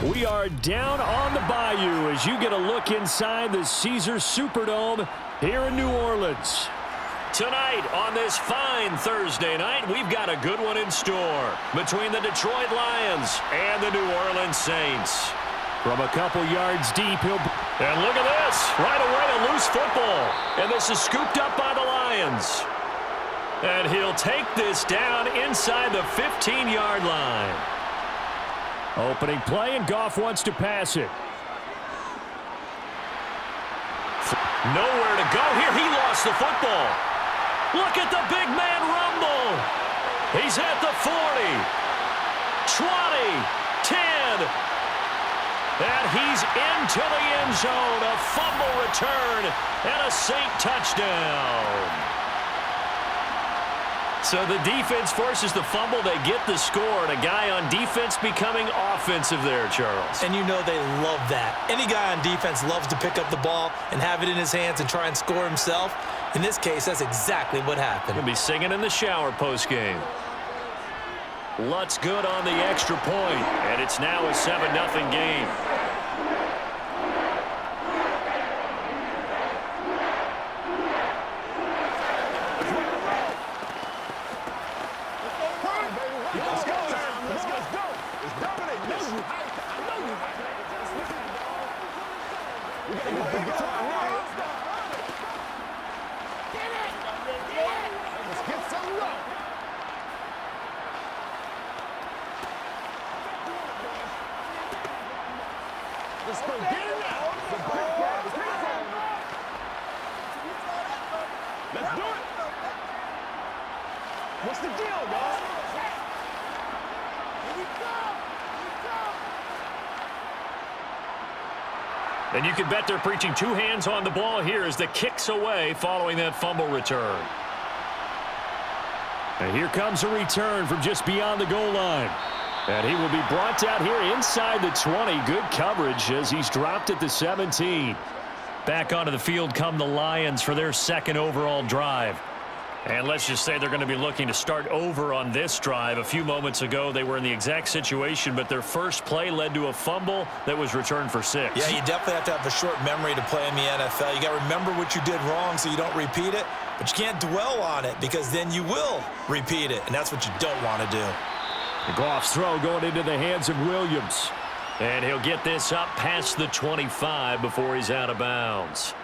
We are down on the bayou as you get a look inside the Caesars Superdome here in New Orleans. Tonight on this fine Thursday night, we've got a good one in store between the Detroit Lions and the New Orleans Saints. From a couple yards deep, and look at this. Right away, a loose football. And this is scooped up by the Lions. And he'll take this down inside the 15-yard line. Opening play, and Goff wants to pass it. Nowhere to go here. He lost the football. Look at the big man rumble. He's at the 40, 20, 10. And he's into the end zone. A fumble return and a Saint touchdown. So the defense forces the fumble. They get the score. And a guy on defense becoming offensive there, Charles. And you know they love that. Any guy on defense loves to pick up the ball and have it in his hands and try and score himself. In this case, that's exactly what happened. He'll be singing in the shower postgame. Lutz good on the extra point, and it's now a 7-0 game. What's the deal, dog? And you can bet they're preaching two hands on the ball here as the kick's away following that fumble return. And here comes a return from just beyond the goal line. And he will be brought down here inside the 20. Good coverage as he's dropped at the 17. Back onto the field come the Lions for their second overall drive. And let's just say they're going to be looking to start over on this drive. A few moments ago, they were in the exact situation, but their first play led to a fumble that was returned for 6. Yeah, you definitely have to have a short memory to play in the NFL. You got to remember what you did wrong so you don't repeat it, but you can't dwell on it because then you will repeat it, and that's what you don't want to do. The Goff's throw going into the hands of Williams. And he'll get this up past the 25 before he's out of bounds.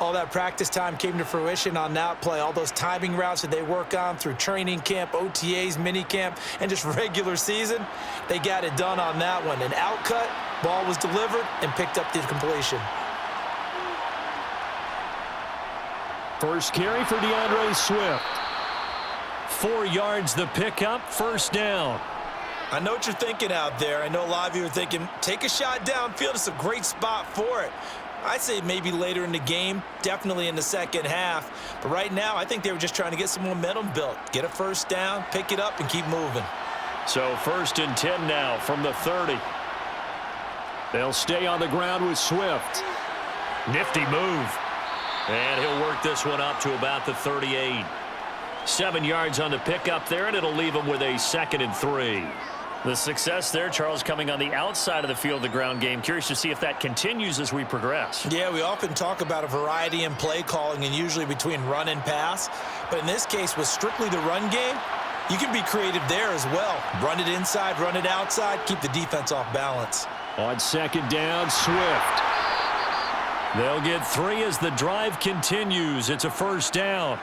All that practice time came to fruition on that play. All those timing routes that they work on through training camp, OTAs, minicamp, and just regular season, they got it done on that one. An outcut, ball was delivered, and picked up the completion. First carry for DeAndre Swift. 4 yards the pickup, first down. I know what you're thinking out there. I know a lot of you are thinking, take a shot downfield. It's a great spot for it. I'd say maybe later in the game, definitely in the second half. But right now, I think they were just trying to get some momentum built. Get a first down, pick it up, and keep moving. So 1st and 10 now from the 30. They'll stay on the ground with Swift. Nifty move. And he'll work this one up to about the 38. 7 yards on the pickup there, and it'll leave him with a 2nd and 3. The success there, Charles, coming on the outside of the field, the ground game. Curious to see if that continues as we progress. Yeah, we often talk about a variety in play calling and usually between run and pass. But in this case, with strictly the run game, you can be creative there as well. Run it inside, run it outside, keep the defense off balance. On 2nd down, Swift. They'll get 3 as the drive continues. It's a first down.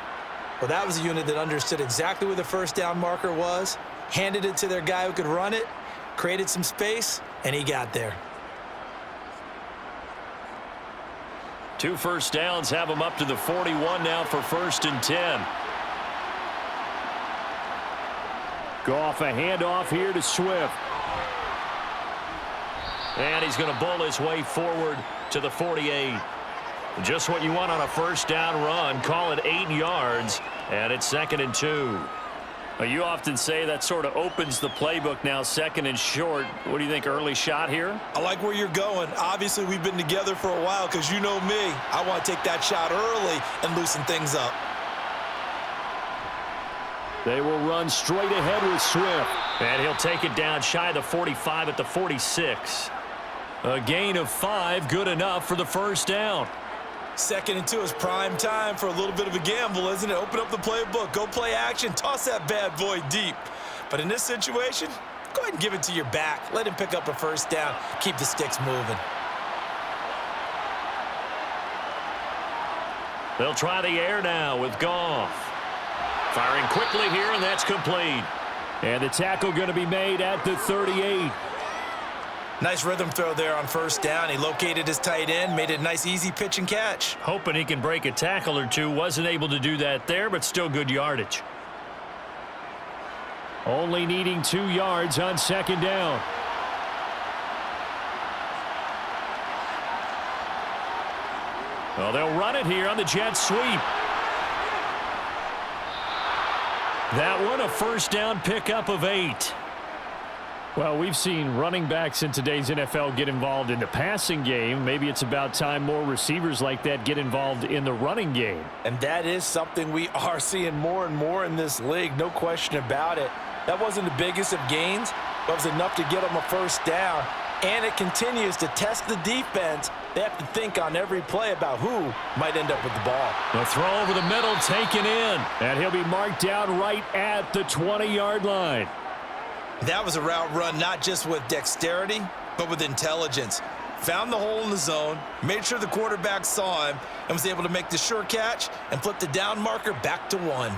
Well, that was a unit that understood exactly where the first down marker was, handed it to their guy who could run it, created some space, and he got there. 2 first downs have him up to the 41 now for 1st and 10. Goff, a handoff here to Swift. And he's going to bull his way forward to the 48. Just what you want on a first down run. Call it 8 yards, and it's 2nd and 2. You often say that sort of opens the playbook now, 2nd and short. What do you think, early shot here? I like where you're going. Obviously, we've been together for a while because you know me. I want to take that shot early and loosen things up. They will run straight ahead with Swift. And he'll take it down shy of the 45 at the 46. A gain of 5, good enough for the first down. 2nd and 2 is prime time for a little bit of a gamble, isn't it? Open up the playbook, go play action, toss that bad boy deep. But in this situation, go ahead and give it to your back. Let him pick up a first down. Keep the sticks moving. They'll try the air now with Goff. Firing quickly here, and that's complete. And the tackle going to be made at the 38. Nice rhythm throw there on first down. He located his tight end, made it a nice, easy pitch and catch. Hoping he can break a tackle or two. Wasn't able to do that there, but still good yardage. Only needing 2 yards on 2nd down. Well, they'll run it here on the jet sweep. That one, a first down pickup of 8. Well, we've seen running backs in today's NFL get involved in the passing game. Maybe it's about time more receivers like that get involved in the running game. And that is something we are seeing more and more in this league, no question about it. That wasn't the biggest of gains, but it was enough to get them a first down. And it continues to test the defense. They have to think on every play about who might end up with the ball. The throw over the middle taken in. And he'll be marked down right at the 20-yard line. That was a route run not just with dexterity, but with intelligence. Found the hole in the zone, made sure the quarterback saw him, and was able to make the sure catch and flip the down marker back to 1.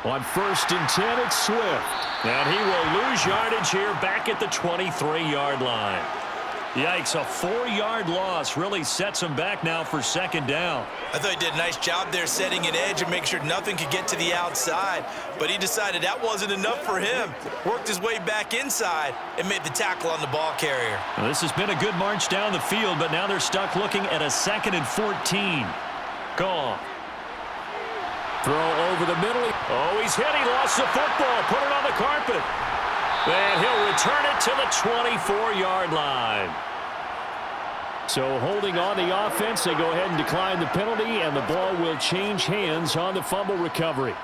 On 1st and 10, it's Swift. And he will lose yardage here back at the 23-yard line. Yikes, a 4-yard loss really sets him back now for 2nd down. I thought he did a nice job there setting an edge and make sure nothing could get to the outside. But he decided that wasn't enough for him. Worked his way back inside and made the tackle on the ball carrier. Well, this has been a good march down the field, but now they're stuck looking at a 2nd and 14. Goff. Throw over the middle. Oh, he's hit. He lost the football. Put it on the carpet. And he'll return it to the 24-yard line. So holding on the offense, they go ahead and decline the penalty, and the ball will change hands on the fumble recovery.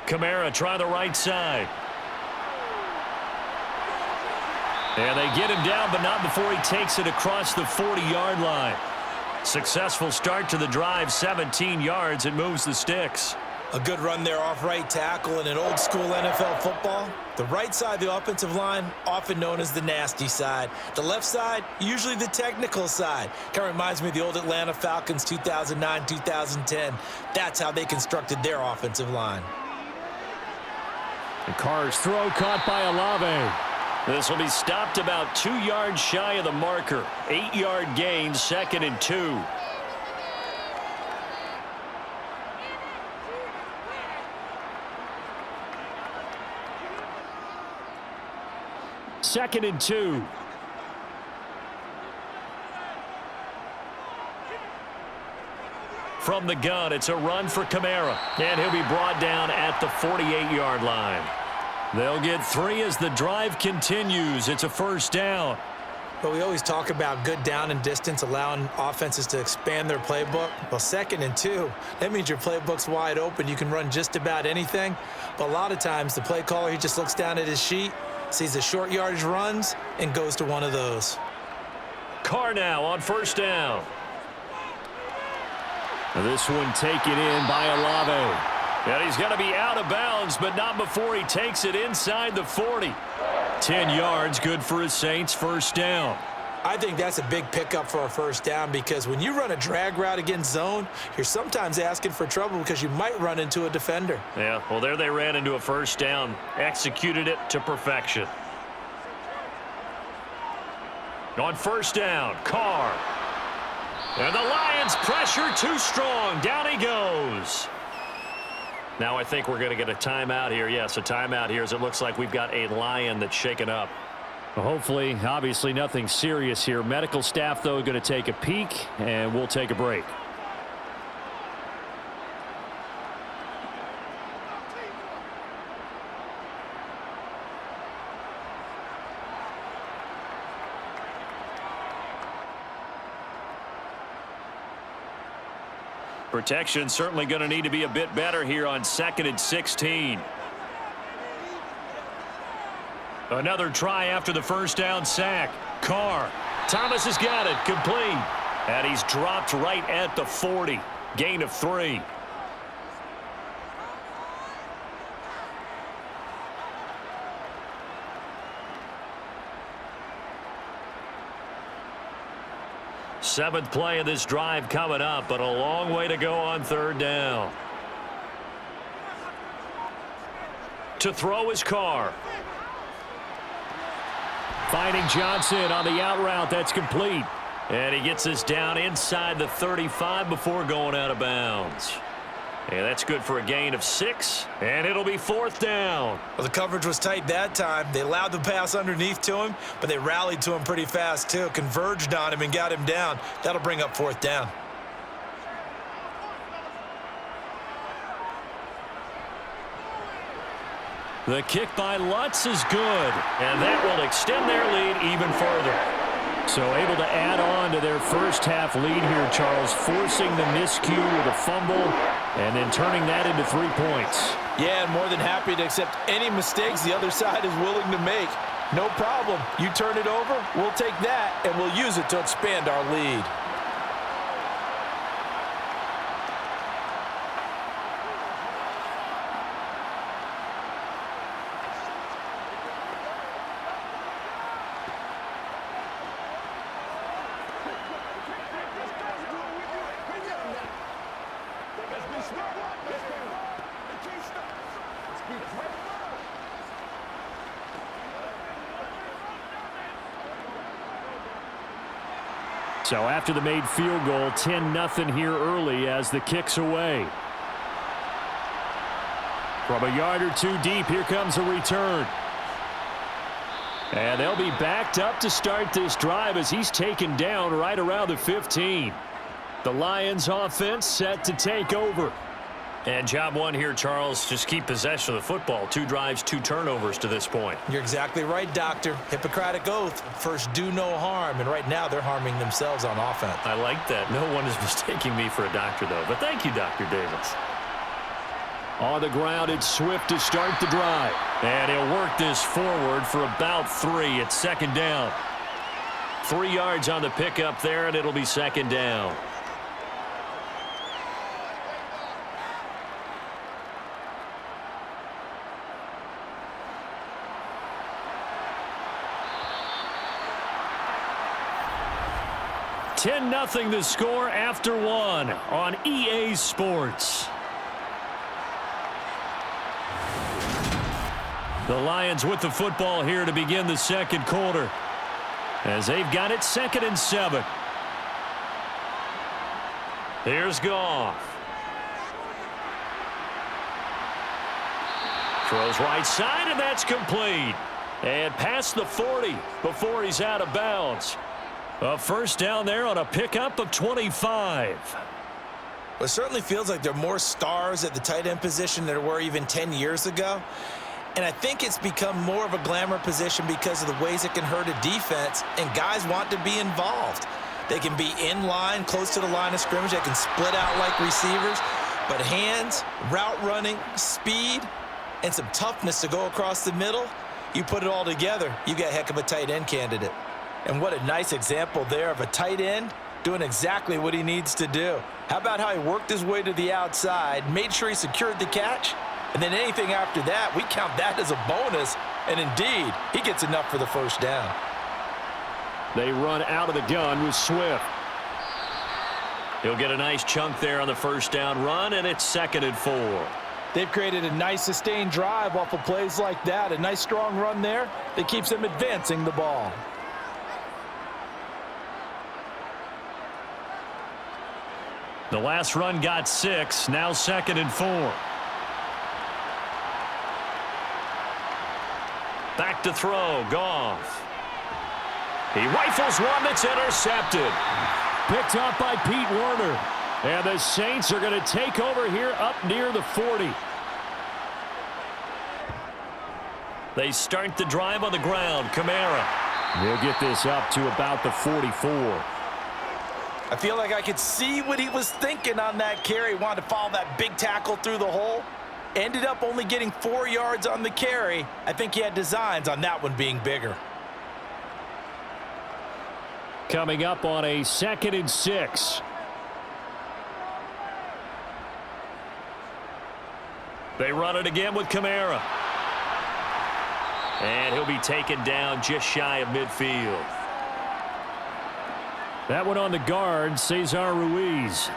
Kamara try the right side. And they get him down, but not before he takes it across the 40-yard line. Successful start to the drive, 17 yards. It moves the sticks. A good run there off right tackle in an old-school NFL football. The right side of the offensive line, often known as the nasty side. The left side, usually the technical side. Kind of reminds me of the old Atlanta Falcons 2009-2010. That's how they constructed their offensive line. The Carr's throw caught by Olave. This will be stopped about 2 yards shy of the marker. 8-yard gain, 2nd and 2. Second and 2. From the gun, it's a run for Kamara. And he'll be brought down at the 48-yard line. They'll get 3 as the drive continues. It's a first down. But we always talk about good down and distance, allowing offenses to expand their playbook. Well, 2nd and 2, that means your playbook's wide open. You can run just about anything. But a lot of times, the play caller, he just looks down at his sheet, sees the short yardage runs, and goes to one of those. Carr now on first down. This one taken in by Olave. And he's going to be out of bounds, but not before he takes it inside the 40. 10 yards, good for his Saints, first down. I think that's a big pickup for a first down because when you run a drag route against zone, you're sometimes asking for trouble because you might run into a defender. Yeah, well, there they ran into a first down, executed it to perfection. On first down, Carr. And the Lions pressure too strong. Down he goes. Now I think we're going to get a timeout here. Yes, a timeout here as it looks like we've got a Lion that's shaken up. Well, hopefully, obviously nothing serious here. Medical staff, though, going to take a peek, and we'll take a break. Protection certainly going to need to be a bit better here on 2nd and 16. Another try after the first down sack. Carr. Thomas has got it. Complete. And he's dropped right at the 40. Gain of 3. Seventh play of this drive coming up, but a long way to go on 3rd down. To throw is Carr. Finding Johnson on the out route. That's complete. And he gets us down inside the 35 before going out of bounds. And that's good for a gain of 6. And it'll be 4th down. Well, the coverage was tight that time. They allowed the pass underneath to him, but they rallied to him pretty fast, too. Converged on him and got him down. That'll bring up 4th down. The kick by Lutz is good. And that will extend their lead even further. So able to add on to their first half lead here, Charles, forcing the miscue with a fumble and then turning that into 3 points. Yeah, and more than happy to accept any mistakes the other side is willing to make. No problem. You turn it over, we'll take that, and we'll use it to expand our lead. So after the made field goal, 10-0 here early as the kick's away. From a yard or 2 deep, here comes a return. And they'll be backed up to start this drive as he's taken down right around the 15. The Lions offense set to take over. And job one here, Charles, just keep possession of the football. 2 drives, 2 turnovers to this point. You're exactly right, Doctor. Hippocratic oath. First, do no harm. And right now, they're harming themselves on offense. I like that. No one is mistaking me for a doctor, though. But thank you, Dr. Davis. On the ground, it's Swift to start the drive. And he'll work this forward for about 3. It's 2nd down. 3 yards on the pickup there, and it'll be 2nd down. $10-0 the score after 1 on EA Sports. The Lions with the football here to begin the 2nd quarter as they've got it 2nd and 7. Here's Goff. Throws right side, and that's complete. And past the 40 before he's out of bounds. A 1st down there on a pickup of 25. Well, it certainly feels like there are more stars at the tight end position than there were even 10 years ago. And I think it's become more of a glamour position because of the ways it can hurt a defense, and guys want to be involved. They can be in line, close to the line of scrimmage. They can split out like receivers. But hands, route running, speed, and some toughness to go across the middle, you put it all together, you got a heck of a tight end candidate. And what a nice example there of a tight end doing exactly what he needs to do. How about how he worked his way to the outside, made sure he secured the catch, and then anything after that, we count that as a bonus. And indeed, he gets enough for the 1st down. They run out of the gun with Swift. He'll get a nice chunk there on the 1st down run, and it's 2nd and 4. They've created a nice sustained drive off of plays like that. A nice strong run there that keeps them advancing the ball. The last run got 6, now 2nd and 4. Back to throw, Goff. He rifles one that's intercepted. Picked up by Pete Werner. And the Saints are going to take over here up near the 40. They start the drive on the ground. Kamara. He'll get this up to about the 44. I feel like I could see what he was thinking on that carry. Wanted to follow that big tackle through the hole. Ended up only getting 4 yards on the carry. I think he had designs on that one being bigger. Coming up on a 2nd and 6. They run it again with Kamara. And he'll be taken down just shy of midfield. That one on the guard, Cesar Ruiz.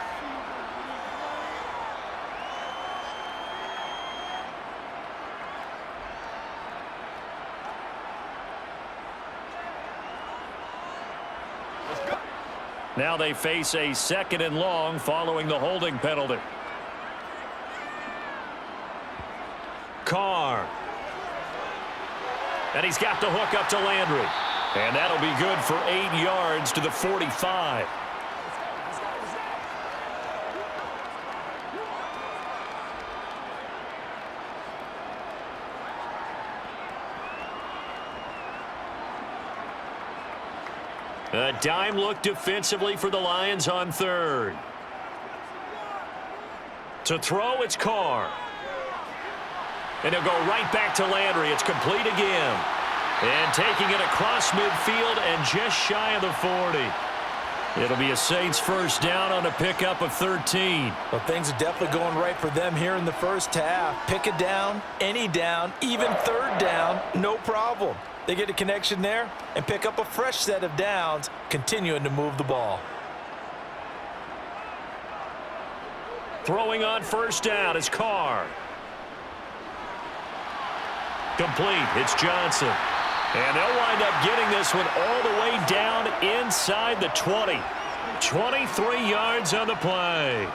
Now they face a 2nd and long following the holding penalty. Carr. And he's got the hook up to Landry. And that'll be good for 8 yards to the 45. A dime look defensively for the Lions on 3rd. To throw, it's Carr. And he'll go right back to Landry. It's complete again. And taking it across midfield and just shy of the 40. It'll be a Saints first down on a pickup of 13. Well, things are definitely going right for them here in the first half. Pick a down, any down, even 3rd down, no problem. They get a connection there and pick up a fresh set of downs, continuing to move the ball. Throwing on first down is Carr. Complete. It's Johnson. And they'll wind up getting this one all the way down inside the 20. 23 yards on the play.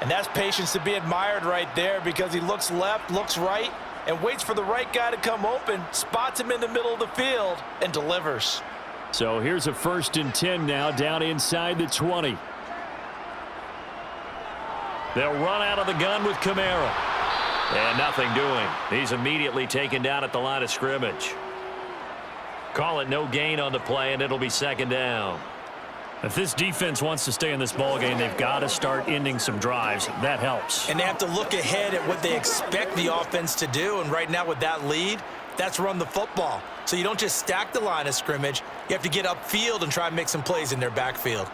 And that's patience to be admired right there, because he looks left, looks right, and waits for the right guy to come open, spots him in the middle of the field, and delivers. So here's a 1st and 10 now down inside the 20. They'll run out of the gun with Kamara. And nothing doing. He's immediately taken down at the line of scrimmage. Call it no gain on the play, and it'll be 2nd down. If this defense wants to stay in this ballgame, they've got to start ending some drives. That helps. And they have to look ahead at what they expect the offense to do. And right now with that lead, that's run the football. So you don't just stack the line of scrimmage. You have to get upfield and try and make some plays in their backfield.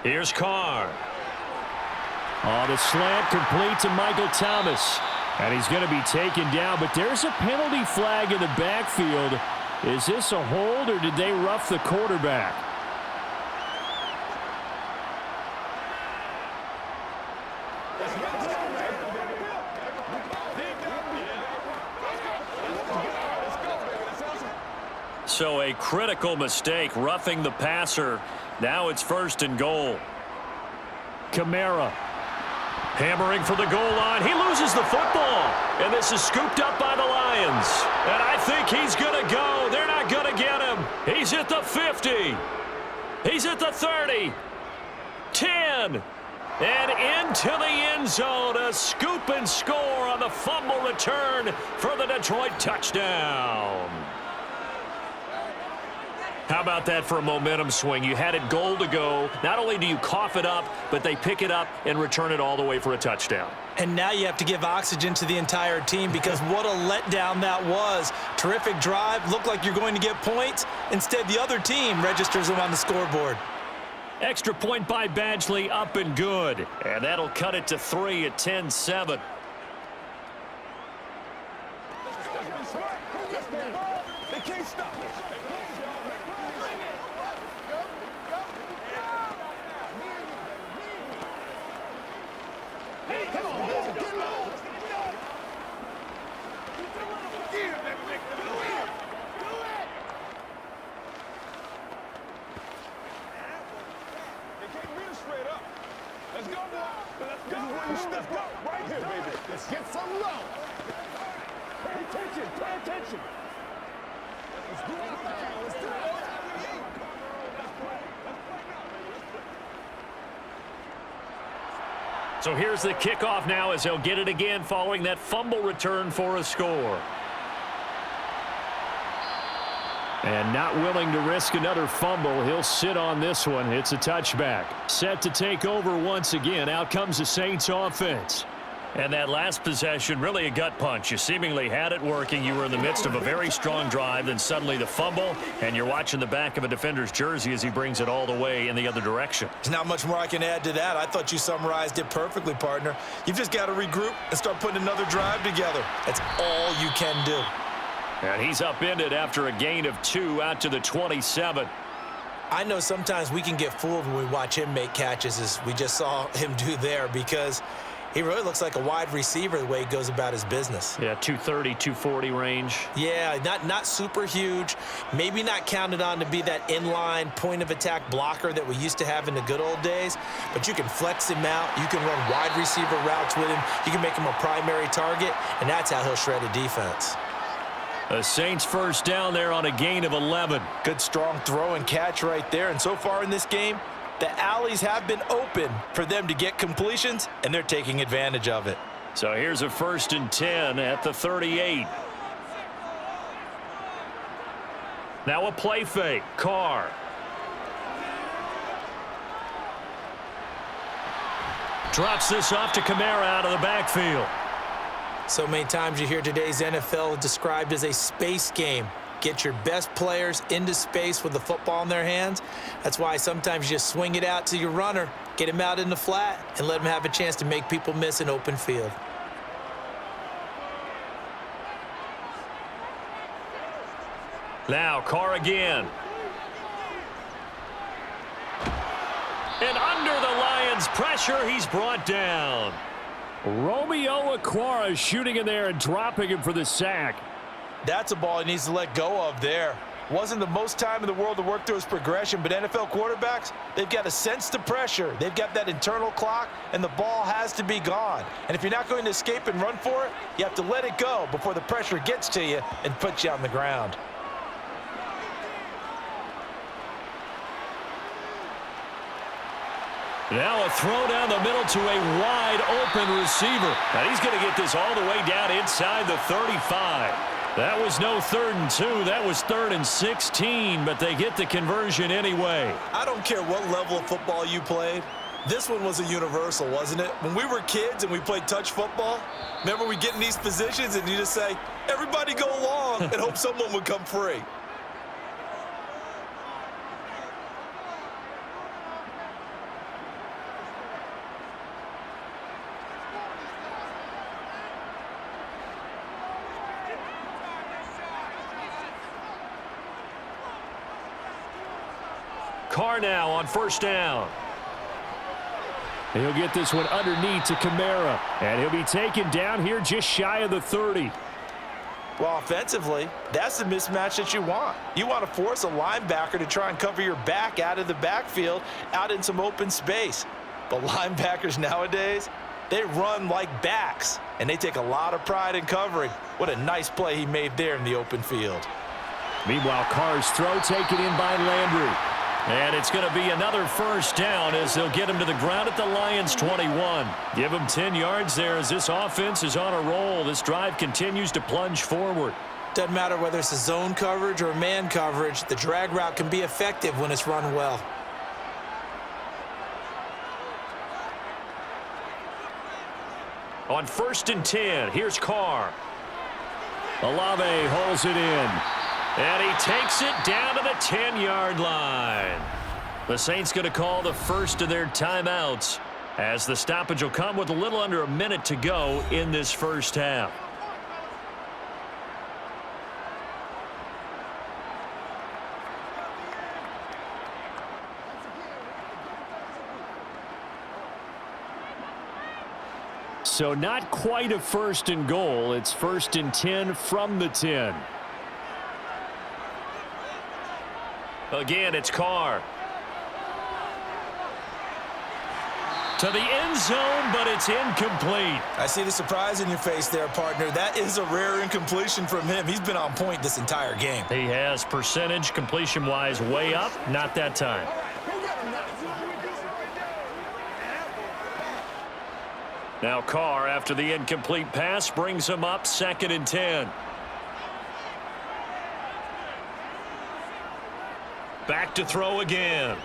Here's Carr. Oh, the slant complete to Michael Thomas. And he's going to be taken down, but there's a penalty flag in the backfield. Is this a hold, or did they rough the quarterback? So a critical mistake, roughing the passer. Now it's 1st and goal. Kamara hammering for the goal line. He loses the football. And this is scooped up by the Lions. And I think he's going to go. They're not going to get him. He's at the 50. He's at the 30. 10. And into the end zone. A scoop and score on the fumble return for the Detroit touchdown. How about that for a momentum swing? You had it goal to go. Not only do you cough it up, but they pick it up and return it all the way for a touchdown. And now you have to give oxygen to the entire team, because what a letdown that was. Terrific drive. Looked like you're going to get points. Instead, the other team registers them on the scoreboard. Extra point by Badgley, up and good. And that'll cut it to 3 at 10-7. They can't stop us. Hey, come on, boys, get low. They can't beat us straight up. Let's go, boy. Let's go. Let's go. Right here, baby. Let's get some love. Pay attention. Pay attention. Let's do it. Let's do it. So here's the kickoff now as he'll get it again following that fumble return for a score. And not willing to risk another fumble. He'll sit on this one. It's a touchback. Set to take over once again. Out comes the Saints offense. And that last possession, really a gut punch. You seemingly had it working. You were in the midst of a very strong drive. Then suddenly the fumble, and you're watching the back of a defender's jersey as he brings it all the way in the other direction. There's not much more I can add to that. I thought you summarized it perfectly, partner. You've just got to regroup and start putting another drive together. That's all you can do. And he's upended after a gain of 2 out to the 27. I know sometimes we can get fooled when we watch him make catches, as we just saw him do there, because he really looks like a wide receiver the way he goes about his business. Yeah, 230, 240 range. Yeah, not super huge. Maybe not counted on to be that inline point-of-attack blocker that we used to have in the good old days. But you can flex him out. You can run wide receiver routes with him. You can make him a primary target, and that's how he'll shred a defense. The Saints first down there on a gain of 11. Good strong throw and catch right there. And so far in this game, the alleys have been open for them to get completions, and they're taking advantage of it. So here's a 1st and 10 at the 38. Now a play fake. Carr. Drops this off to Kamara out of the backfield. So many times you hear today's NFL described as a space game. Get your best players into space with the football in their hands. That's why sometimes you just swing it out to your runner, get him out in the flat, and let him have a chance to make people miss an open field. Now Carr again. And under the Lions' pressure, he's brought down. Romeo Okwara shooting in there and dropping him for the sack. That's a ball he needs to let go of there. Wasn't the most time in the world to work through his progression, but NFL quarterbacks, they've got to sense the pressure. They've got that internal clock, and the ball has to be gone. And if you're not going to escape and run for it, you have to let it go before the pressure gets to you and puts you on the ground. Now a throw down the middle to a wide open receiver. And he's going to get this all the way down inside the 35. That was no 3rd and 2. That was 3rd and 16, but they get the conversion anyway. I don't care what level of football you played. This one was a universal, wasn't it? When we were kids and we played touch football, remember we get in these positions and you just say, everybody go along, and hope someone would come free. Carr now on 1st down. He'll get this one underneath to Kamara, and he'll be taken down here just shy of the 30. Well, offensively, that's the mismatch that you want. You want to force a linebacker to try and cover your back out of the backfield, out in some open space. But linebackers nowadays, they run like backs, and they take a lot of pride in covering. What a nice play he made there in the open field. Meanwhile, Carr's throw taken in by Landry. And it's going to be another 1st down as they'll get him to the ground at the Lions' 21. Give him 10 yards there as this offense is on a roll. This drive continues to plunge forward. Doesn't matter whether it's a zone coverage or man coverage, the drag route can be effective when it's run well. On 1st and 10, here's Carr. Olave holds it in. And he takes it down to the 10-yard line. The Saints going to call the first of their timeouts as the stoppage will come with a little under a minute to go in this first half. So not quite a 1st and goal. It's 1st and 10 from the 10. Again, it's Carr. To the end zone, but it's incomplete. I see the surprise in your face there, partner. That is a rare incompletion from him. He's been on point this entire game. He has percentage completion-wise way up. Not that time. Now Carr, after the incomplete pass, brings him up 2nd and 10. Back to throw again.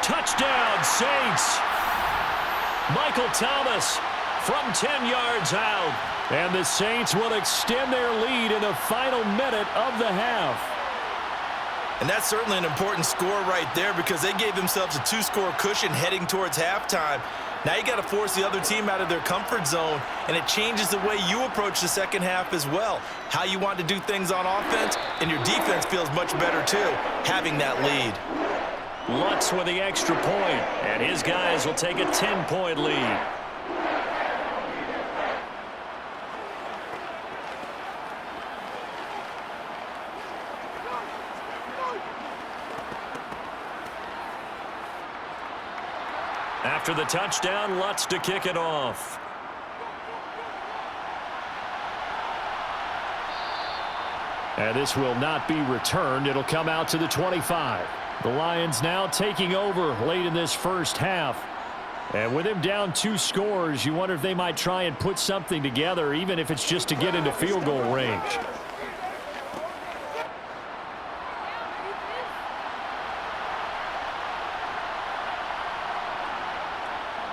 Touchdown, Saints. Michael Thomas from 10 yards out. And the Saints will extend their lead in the final minute of the half. And that's certainly an important score right there because they gave themselves a 2-score cushion heading towards halftime. Now you got to force the other team out of their comfort zone, and it changes the way you approach the second half as well. How you want to do things on offense, and your defense feels much better too, having that lead. Lutz with the extra point, and his guys will take a 10-point lead. After the touchdown, Lutz to kick it off. And this will not be returned. It'll come out to the 25. The Lions now taking over late in this first half. And with him down 2 scores, you wonder if they might try and put something together, even if it's just to get into field goal range.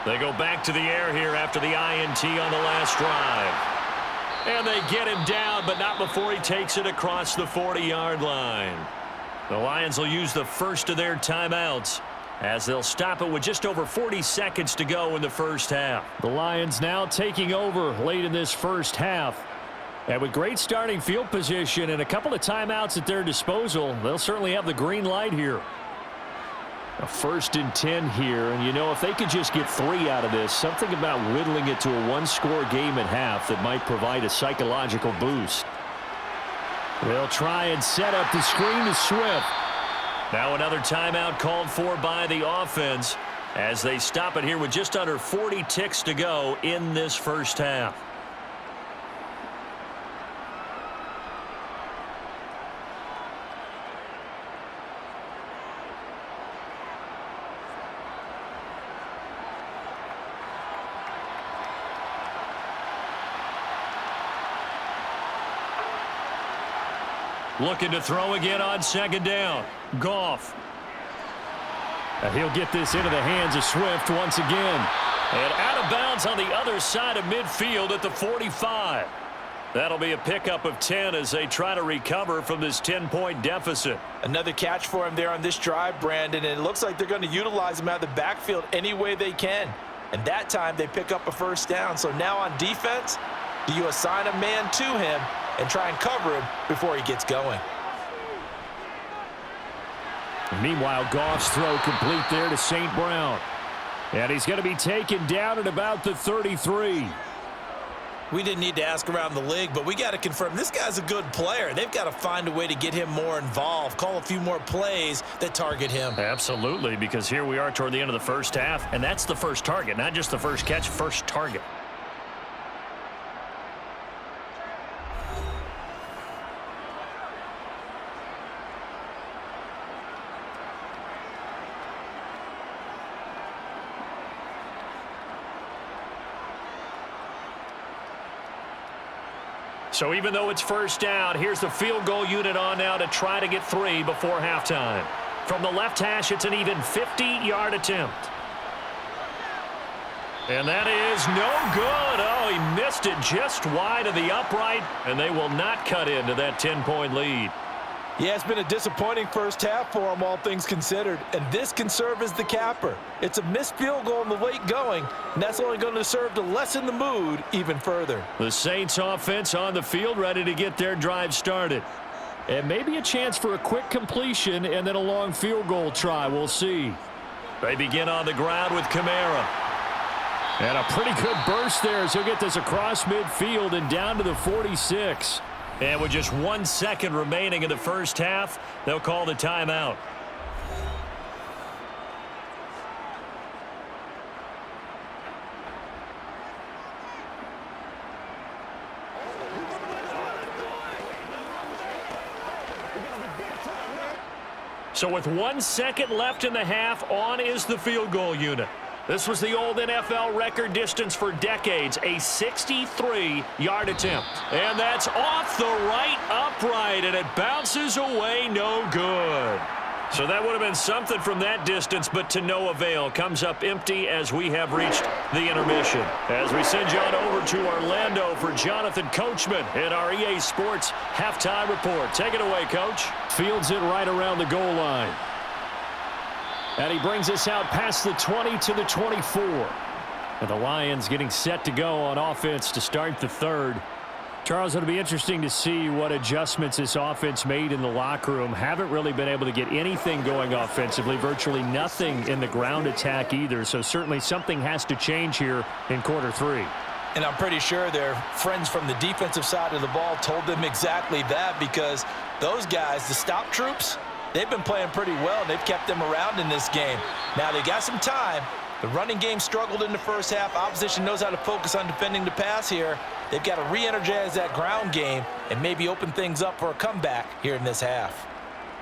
They go back to the air here after the INT on the last drive. And they get him down, but not before he takes it across the 40-yard line. The Lions will use the first of their timeouts as they'll stop it with just over 40 seconds to go in the first half. The Lions now taking over late in this first half. And with great starting field position and a couple of timeouts at their disposal, they'll certainly have the green light here. A 1st and 10 here, and you know, if they could just get 3 out of this, something about whittling it to a 1-score game at half that might provide a psychological boost. They'll try and set up the screen to Swift. Now another timeout called for by the offense as they stop it here with just under 40 ticks to go in this first half. Looking to throw again on 2nd down. Goff. And he'll get this into the hands of Swift once again. And out of bounds on the other side of midfield at the 45. That'll be a pickup of 10 as they try to recover from this 10-point deficit. Another catch for him there on this drive, Brandon, and it looks like they're going to utilize him out of the backfield any way they can. And that time they pick up a 1st down. So now on defense, do you assign a man to him and try and cover him before he gets going? Meanwhile, Goff's throw complete there to St. Brown. And he's going to be taken down at about the 33. We didn't need to ask around the league, but we got to confirm this guy's a good player. They've got to find a way to get him more involved, call a few more plays that target him. Absolutely, because here we are toward the end of the first half, and that's the first target, not just the first catch, first target. So even though it's 1st down, here's the field goal unit on now to try to get 3 before halftime. From the left hash, it's an even 50-yard attempt. And that is no good. Oh, he missed it just wide of the upright, and they will not cut into that 10-point lead. Yeah, it's been a disappointing first half for them, all things considered. And this can serve as the capper. It's a missed field goal in the late going, and that's only going to serve to lessen the mood even further. The Saints offense on the field ready to get their drive started. And maybe a chance for a quick completion and then a long field goal try. We'll see. They begin on the ground with Kamara. And a pretty good burst there as he'll get this across midfield and down to the 46. And with just 1 second remaining in the first half, they'll call the timeout. So with 1 second left in the half, on is the field goal unit. This was the old NFL record distance for decades, a 63-yard attempt. And that's off the right upright, and it bounces away no good. So that would have been something from that distance, but to no avail. Comes up empty as we have reached the intermission. As we send you on over to Orlando for Jonathan Coachman in our EA Sports halftime report. Take it away, Coach. Fields it right around the goal line. And he brings us out past the 20 to the 24. And the Lions getting set to go on offense to start the third. Charles, it'll be interesting to see what adjustments this offense made in the locker room. Haven't really been able to get anything going offensively, virtually nothing in the ground attack either. So certainly something has to change here in quarter three. And I'm pretty sure their friends from the defensive side of the ball told them exactly that, because those guys, the stop troops, they've been playing pretty well. They've kept them around in this game. Now they got some time. The running game struggled in the first half. Opposition knows how to focus on defending the pass here. They've got to re-energize that ground game and maybe open things up for a comeback here in this half.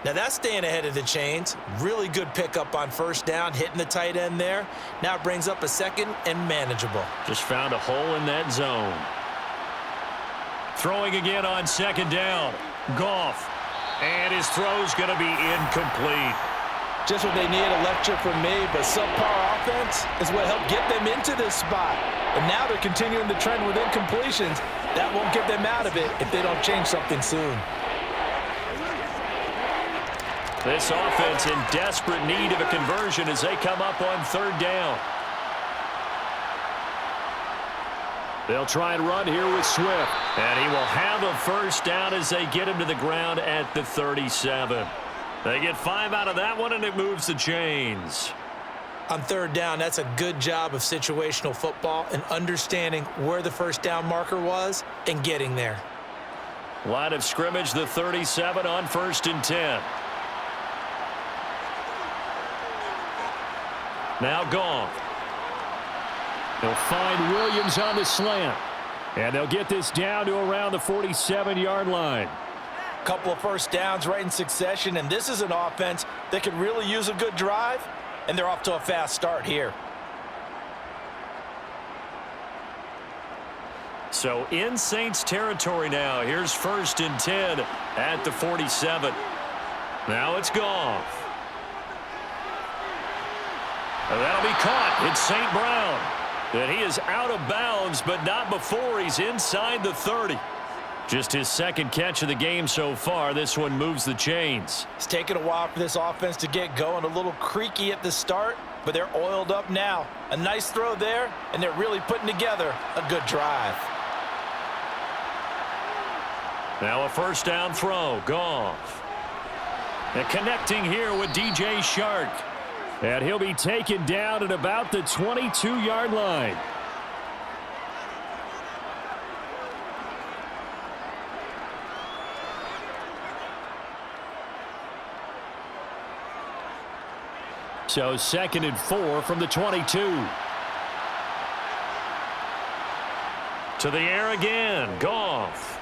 Now that's staying ahead of the chains. Really good pickup on first down, hitting the tight end there. Now it brings up a second and manageable. Just found a hole in that zone. Throwing again on second down. Goff. And his throw's going to be incomplete. Just what they need, a lecture from me, but subpar offense is what helped get them into this spot. And now they're continuing the trend with incompletions. That won't get them out of it if they don't change something soon. This offense in desperate need of a conversion as they come up on third down. They'll try and run here with Swift. And he will have a first down as they get him to the ground at the 37. They get 5 out of that one, and it moves the chains. On third down, that's a good job of situational football and understanding where the first down marker was and getting there. Line of scrimmage, the 37 on 1st and 10. Now Goff. They'll find Williams on the slant. And they'll get this down to around the 47-yard line. Couple of first downs right in succession, and this is an offense that could really use a good drive, and they're off to a fast start here. So in Saints territory now. Here's 1st and 10 at the 47. Now it's Goff. And that'll be caught. It's St. Brown. And he is out of bounds, but not before he's inside the 30. Just his second catch of the game so far. This one moves the chains. It's taken a while for this offense to get going. A little creaky at the start, but they're oiled up now. A nice throw there, and they're really putting together a good drive. Now a first down throw. Goff. And connecting here with DJ Shark. And he'll be taken down at about the 22-yard line. So 2nd and 4 from the 22. To the air again. Goff.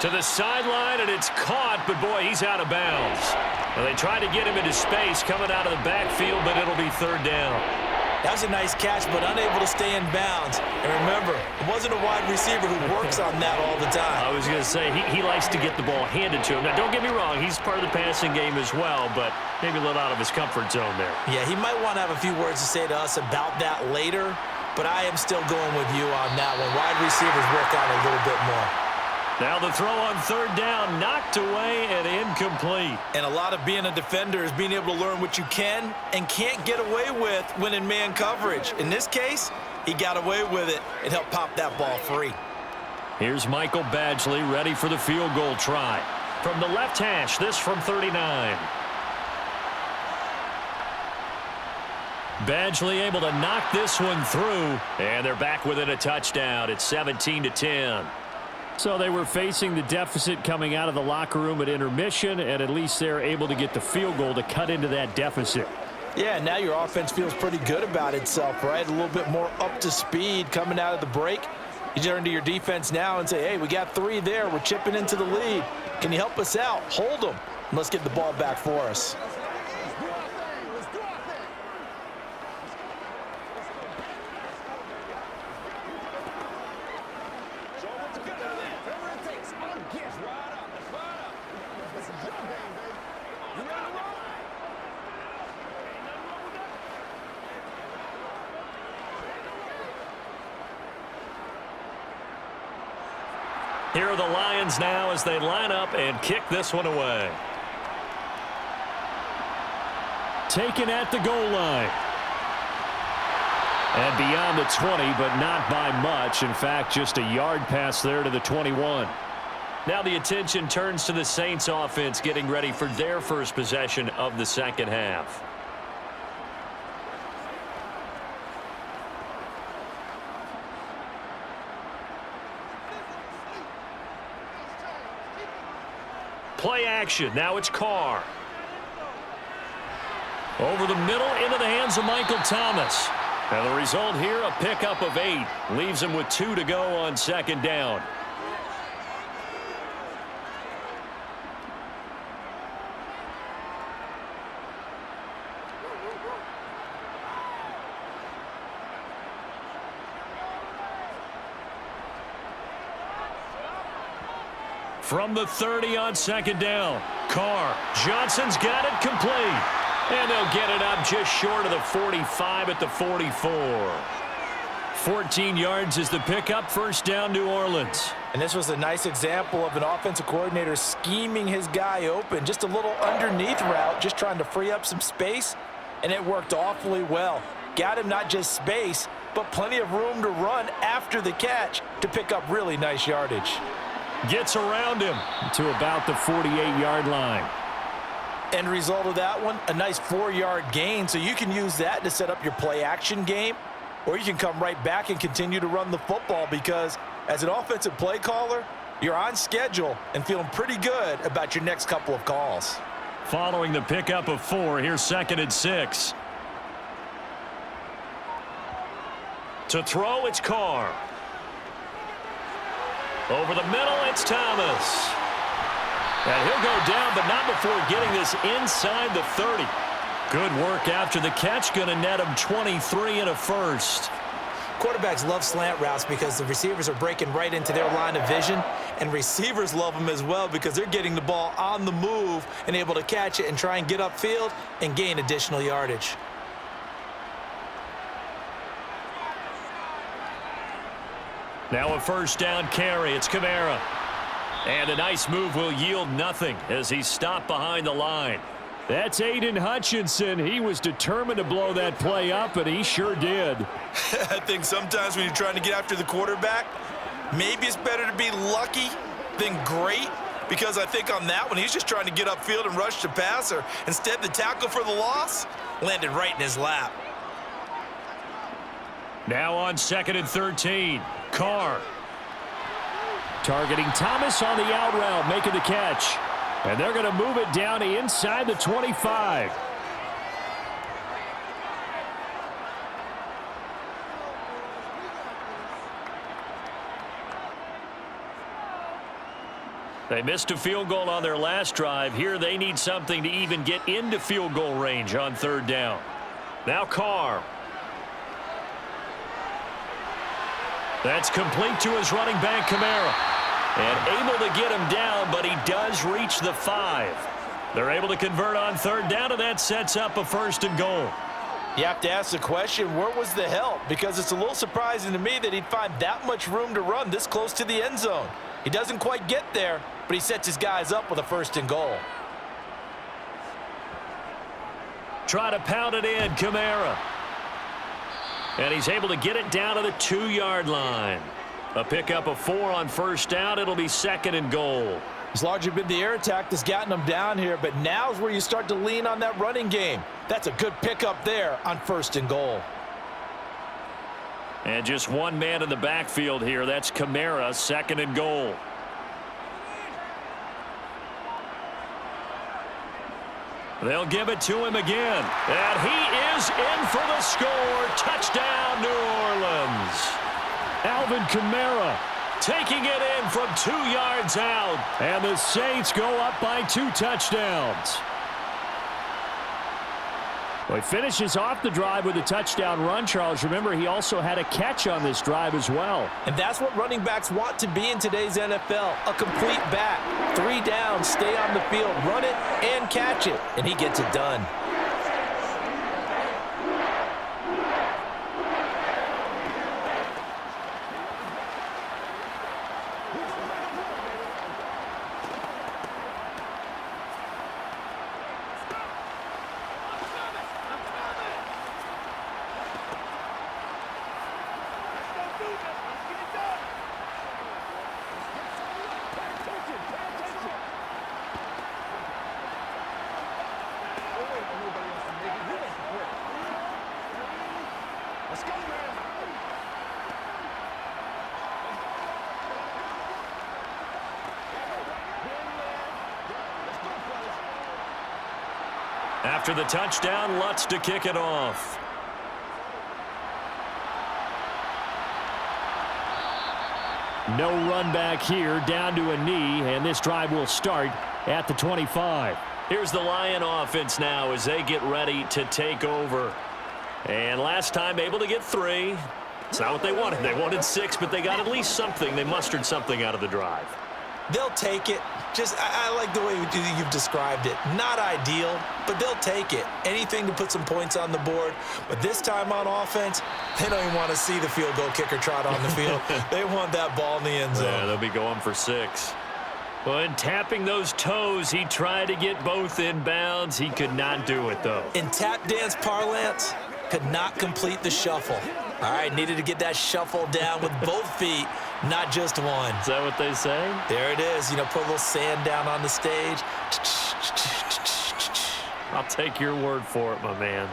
To the sideline, and it's caught, but boy, he's out of bounds. Well, they tried to get him into space coming out of the backfield, but it'll be third down. That was a nice catch, but unable to stay in bounds. And remember, it wasn't a wide receiver who works on that all the time. I was going to say, he likes to get the ball handed to him. Now, don't get me wrong, he's part of the passing game as well, but maybe a little out of his comfort zone there. Yeah, he might want to have a few words to say to us about that later, but I am still going with you on that one. Wide receivers work on it a little bit more. Now the throw on third down, knocked away and incomplete. And a lot of being a defender is being able to learn what you can and can't get away with when in man coverage. In this case, he got away with it and helped pop that ball free. Here's Michael Badgley ready for the field goal try. From the left hash, this from 39. Badgley able to knock this one through, and they're back within a touchdown. It's 17-10. So they were facing the deficit coming out of the locker room at intermission, and at least they're able to get the field goal to cut into that deficit. Yeah, now your offense feels pretty good about itself, right? A little bit more up to speed coming out of the break. You turn to your defense now and say, hey, we got 3 there. We're chipping into the lead. Can you help us out? Hold them. And let's get the ball back for us. Here are the Lions now as they line up and kick this one away. Taken at the goal line. And beyond the 20, but not by much. In fact, just a yard pass there to the 21. Now the attention turns to the Saints offense getting ready for their first possession of the second half. Play action. Now it's Carr. Over the middle into the hands of Michael Thomas. And the result here, a pickup of 8. Leaves him with 2 to go on second down. From the 30 on second down. Carr. Johnson's got it complete. And they'll get it up just short of the 45 at the 44. 14 yards is the pickup. First down, New Orleans. And this was a nice example of an offensive coordinator scheming his guy open. Just a little underneath route, just trying to free up some space. And it worked awfully well. Got him not just space, but plenty of room to run after the catch to pick up really nice yardage. Gets around him to about the 48-yard line. End result of that one, a nice 4-yard gain. So you can use that to set up your play-action game, or you can come right back and continue to run the football because as an offensive play caller, you're on schedule and feeling pretty good about your next couple of calls. Following the pickup of 4, here's 2nd and 6. To throw, it's Carr. Over the middle, it's Thomas. And he'll go down, but not before getting this inside the 30. Good work after the catch. Going to net him 23 and a first. Quarterbacks love slant routes because the receivers are breaking right into their line of vision, and receivers love them as well because they're getting the ball on the move and able to catch it and try and get upfield and gain additional yardage. Now a first down carry. It's Kamara. And a nice move will yield nothing as he's stopped behind the line. That's Aiden Hutchinson. He was determined to blow that play up, and he sure did. I think sometimes when you're trying to get after the quarterback, maybe it's better to be lucky than great, because I think on that one, he's just trying to get upfield and rush the passer. Instead, the tackle for the loss landed right in his lap. Now on 2nd and 13. Carr. Targeting Thomas on the out route, making the catch. And they're going to move it down to inside the 25. They missed a field goal on their last drive. Here they need something to even get into field goal range on 3rd down. Now Carr. That's complete to his running back, Kamara. And able to get him down, but he does reach the 5. They're able to convert on 3rd down, and that sets up a 1st and goal. You have to ask the question, where was the help? Because it's a little surprising to me that he'd find that much room to run this close to the end zone. He doesn't quite get there, but he sets his guys up with a 1st and goal. Try to pound it in, Kamara. And he's able to get it down to the 2-yard line. A pickup of 4 on 1st down. It'll be 2nd and goal. It's largely been the air attack that's gotten them down here, but now's where you start to lean on that running game. That's a good pickup there on 1st and goal. And just one man in the backfield here. That's Kamara, 2nd and goal. They'll give it to him again. And he is in for the score. Touchdown, New Orleans. Alvin Kamara taking it in from 2 yards out. And the Saints go up by 2 touchdowns. Well, he finishes off the drive with a touchdown run, Charles. Remember, he also had a catch on this drive as well. And that's what running backs want to be in today's NFL, a complete back. 3 down, stay on the field, run it, and catch it. And he gets it done. After the touchdown, Lutz to kick it off. No run back here, down to a knee, and this drive will start at the 25. Here's the Lion offense now as they get ready to take over. And last time able to get 3. It's not what they wanted. They wanted 6, but they got at least something. They mustered something out of the drive. They'll take it. I like the way you've described it. Not ideal, but they'll take it. Anything to put some points on the board. But this time on offense, they don't even want to see the field goal kicker trot on the field. They want that ball in the end zone. Yeah, they'll be going for 6. But tapping those toes, he tried to get both in bounds. He could not do it, though. In tap dance parlance, could not complete the shuffle. All right, needed to get that shuffle down with both feet, not just one. Is that what they say? There it is. You know, put a little sand down on the stage. I'll take your word for it, my man.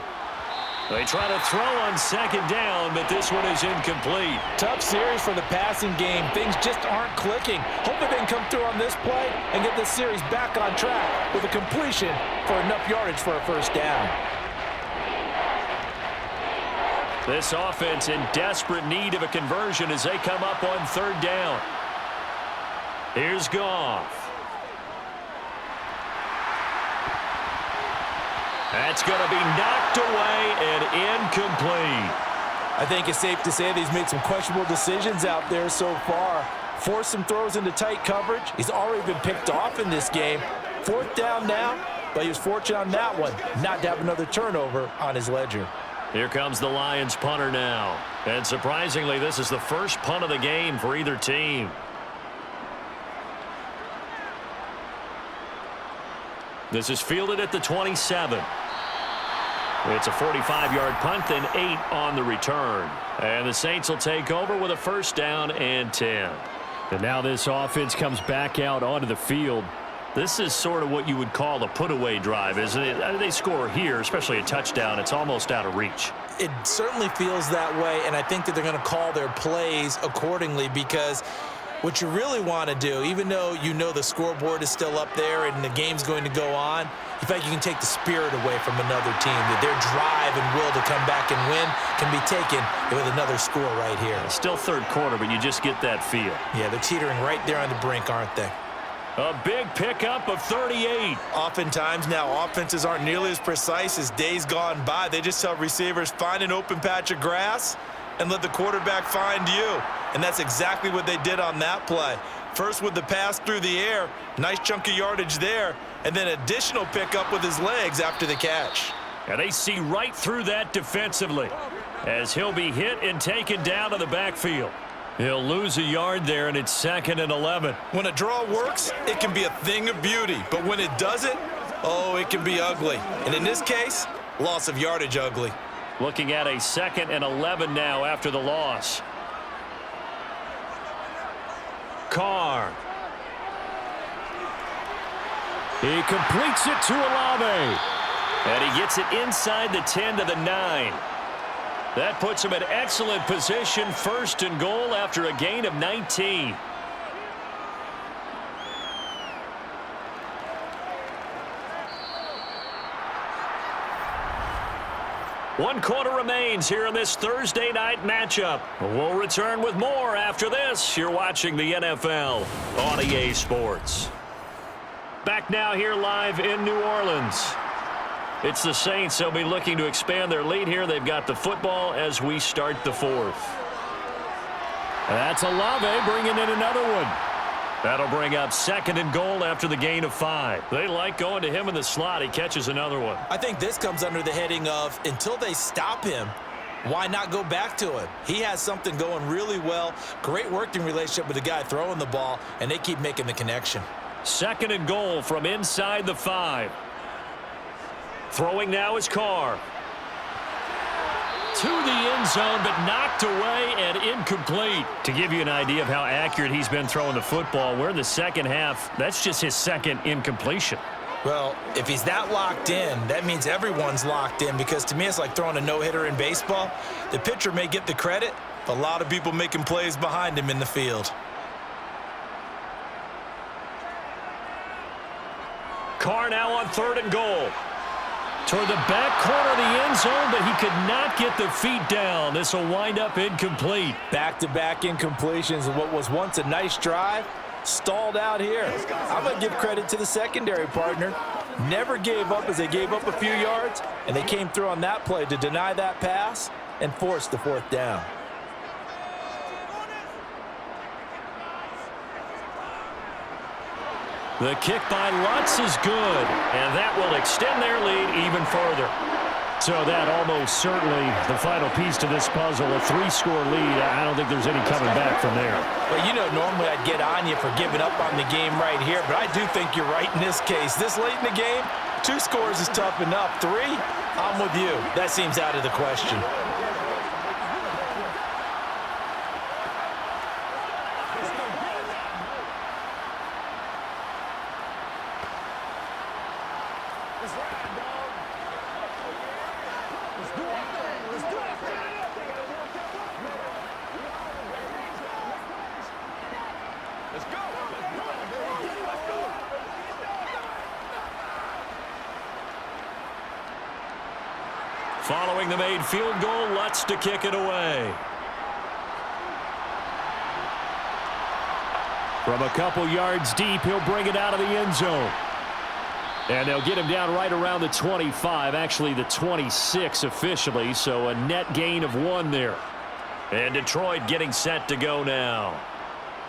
They try to throw on second down, but this one is incomplete. Tough series for the passing game. Things just aren't clicking. Hopefully they can come through on this play and get this series back on track with a completion for enough yardage for a first down. This offense in desperate need of a conversion as they come up on third down. Here's Goff. That's going to be knocked away and incomplete. I think it's safe to say that he's made some questionable decisions out there so far. Forced some throws into tight coverage. He's already been picked off in this game. Fourth down now, but he was fortunate on that one not to have another turnover on his ledger. Here comes the Lions punter now. And surprisingly, this is the first punt of the game for either team. This is fielded at the 27. It's a 45-yard punt, then 8 on the return. And the Saints will take over with a first down and 10. And now this offense comes back out onto the field. This is sort of what you would call a put-away drive, isn't it? They score here, especially a touchdown. It's almost out of reach. It certainly feels that way, and I think that they're going to call their plays accordingly because what you really want to do, even though you know the scoreboard is still up there and the game's going to go on, you feel like you can take the spirit away from another team, that their drive and will to come back and win can be taken with another score right here. Still third quarter, but you just get that feel. Yeah, they're teetering right there on the brink, aren't they? A big pickup of 38. Oftentimes now offenses aren't nearly as precise as days gone by. They just tell receivers, find an open patch of grass and let the quarterback find you. And that's exactly what they did on that play. First with the pass through the air, nice chunk of yardage there, and then additional pickup with his legs after the catch. And they see right through that defensively as he'll be hit and taken down to the backfield. He'll lose a yard there, and it's 2nd and 11. When a draw works, it can be a thing of beauty. But when it doesn't, oh, it can be ugly. And in this case, loss of yardage ugly. Looking at a 2nd and 11 now after the loss. Carr. He completes it to Olave. And he gets it inside the 10 to the 9. That puts him in excellent position, 1st and goal after a gain of 19. One quarter remains here in this Thursday night matchup. We'll return with more after this. You're watching the NFL on EA Sports. Back now here live in New Orleans. It's the Saints. They'll be looking to expand their lead here. They've got the football as we start the 4th. That's Olave bringing in another one. That'll bring up 2nd and goal after the gain of 5. They like going to him in the slot. He catches another one. I think this comes under the heading of until they stop him, why not go back to him? He has something going really well. Great working relationship with the guy throwing the ball, and they keep making the connection. 2nd and goal from inside the 5. Throwing now is Carr. To the end zone, but knocked away and incomplete. To give you an idea of how accurate he's been throwing the football, we're in the second half. That's just his 2nd incompletion. Well, if he's that locked in, that means everyone's locked in, because to me it's like throwing a no-hitter in baseball. The pitcher may get the credit, but a lot of people making plays behind him in the field. Carr now on 3rd and goal. Toward the back corner of the end zone, but he could not get the feet down. This will wind up incomplete. Back-to-back incompletions of what was once a nice drive. Stalled out here. I'm going to give credit to the secondary partner. Never gave up as they gave up a few yards, and they came through on that play to deny that pass and force the 4th down. The kick by Lutz is good, and that will extend their lead even further. So that almost certainly the final piece to this puzzle, a 3-score lead. I don't think there's any coming back from there. Well, you know, normally I'd get on you for giving up on the game right here, but I do think you're right in this case. This late in the game, 2 scores is tough enough. 3, I'm with you. That seems out of the question. Following the made field goal, Lutz to kick it away. From a couple yards deep, he'll bring it out of the end zone. And they'll get him down right around the 25, actually the 26 officially, so a net gain of 1 there. And Detroit getting set to go now.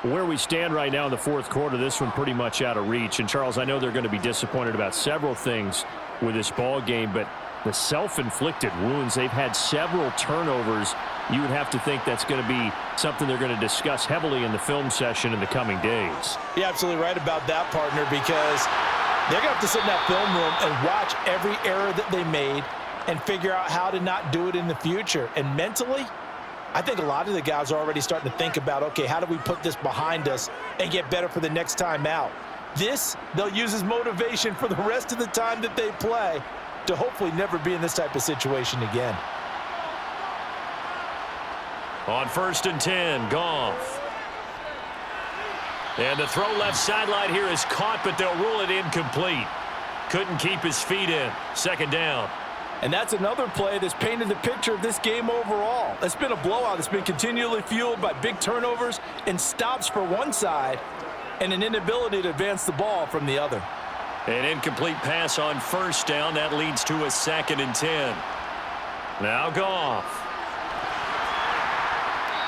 Where we stand right now in the 4th quarter, this one pretty much out of reach. And, Charles, I know they're going to be disappointed about several things with this ball game, but the self-inflicted wounds, they've had several turnovers. You would have to think that's going to be something they're going to discuss heavily in the film session in the coming days. You're absolutely right about that, partner, because they're going to have to sit in that film room and watch every error that they made and figure out how to not do it in the future. And mentally, I think a lot of the guys are already starting to think about, okay, how do we put this behind us and get better for the next time out? This, they'll use as motivation for the rest of the time that they play to hopefully never be in this type of situation again. On 1st and 10, Goff. And the throw left sideline here is caught, but they'll rule it incomplete. Couldn't keep his feet in. 2nd down. And that's another play that's painted the picture of this game overall. It's been a blowout. It's been continually fueled by big turnovers and stops for one side and an inability to advance the ball from the other. An incomplete pass on 1st down. That leads to a 2nd and 10. Now Goff.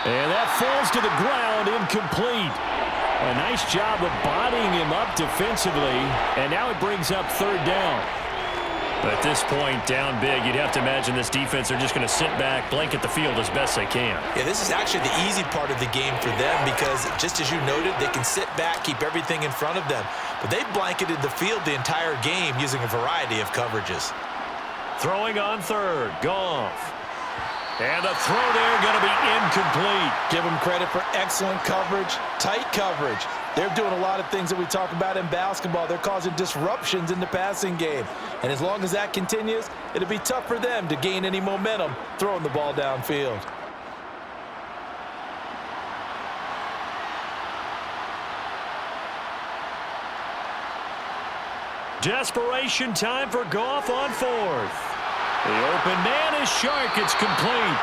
And that falls to the ground, incomplete. A nice job of bodying him up defensively. And now it brings up 3rd down. At this point, down big, you'd have to imagine this defense are just going to sit back, blanket the field as best they can. Yeah, this is actually the easy part of the game for them because, just as you noted, they can sit back, keep everything in front of them. But they've blanketed the field the entire game using a variety of coverages. Throwing on 3rd, Goff. And the throw there going to be incomplete. Give them credit for excellent coverage, tight coverage. They're doing a lot of things that we talk about in basketball. They're causing disruptions in the passing game. And as long as that continues, it'll be tough for them to gain any momentum throwing the ball downfield. Desperation time for Goff on 4th. The open man is Shark. It's complete.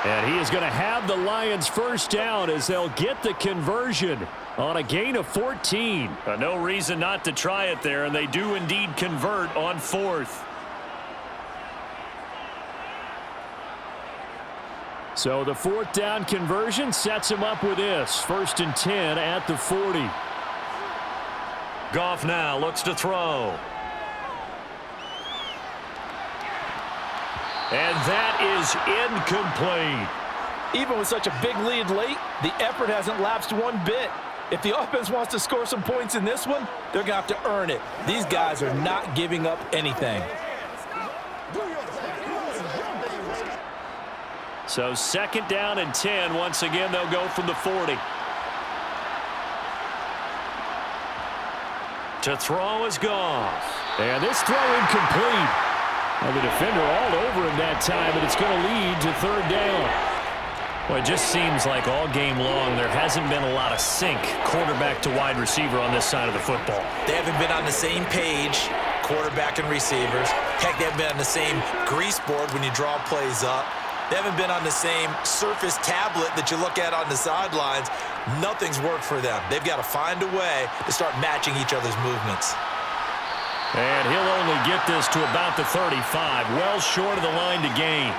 And he is going to have the Lions 1st down as they'll get the conversion on a gain of 14. No reason not to try it there, and they do indeed convert on 4th. So the 4th down conversion sets him up with this. 1st and 10 at the 40. Goff now looks to throw. And that is incomplete. Even with such a big lead late, the effort hasn't lapsed one bit. If the offense wants to score some points in this one, they're going to have to earn it. These guys are not giving up anything. So 2nd down and 10. Once again, they'll go from the 40. To throw is Goff. And this throw incomplete. Well, the defender all over him that time, but it's going to lead to third down. Well, it just seems like all game long there hasn't been a lot of sync quarterback to wide receiver on this side of the football. They haven't been on the same page, quarterback and receivers. Heck, they haven't been on the same grease board when you draw plays up. They haven't been on the same Surface tablet that you look at on the sidelines. Nothing's worked for them. They've got to find a way to start matching each other's movements. And he'll only get this to about the 35, well short of the line to gain.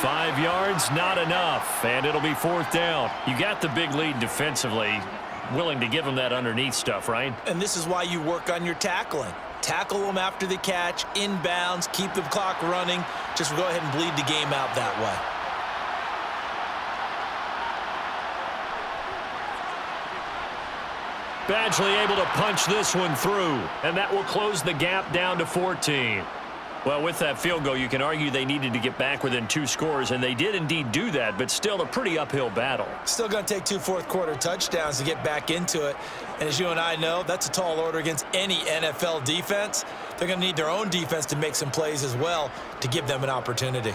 5 yards, not enough, and it'll be fourth down. You got the big lead defensively, willing to give them that underneath stuff, right? And this is why you work on your tackling. Tackle them after the catch, inbounds, keep the clock running. Just go ahead and bleed the game out that way. Badgley able to punch this one through, and that will close the gap down to 14. Well, with that field goal, you can argue they needed to get back within 2 scores, and they did indeed do that, but still a pretty uphill battle. Still going to take 2 fourth-quarter touchdowns to get back into it. And as you and I know, that's a tall order against any NFL defense. They're going to need their own defense to make some plays as well to give them an opportunity.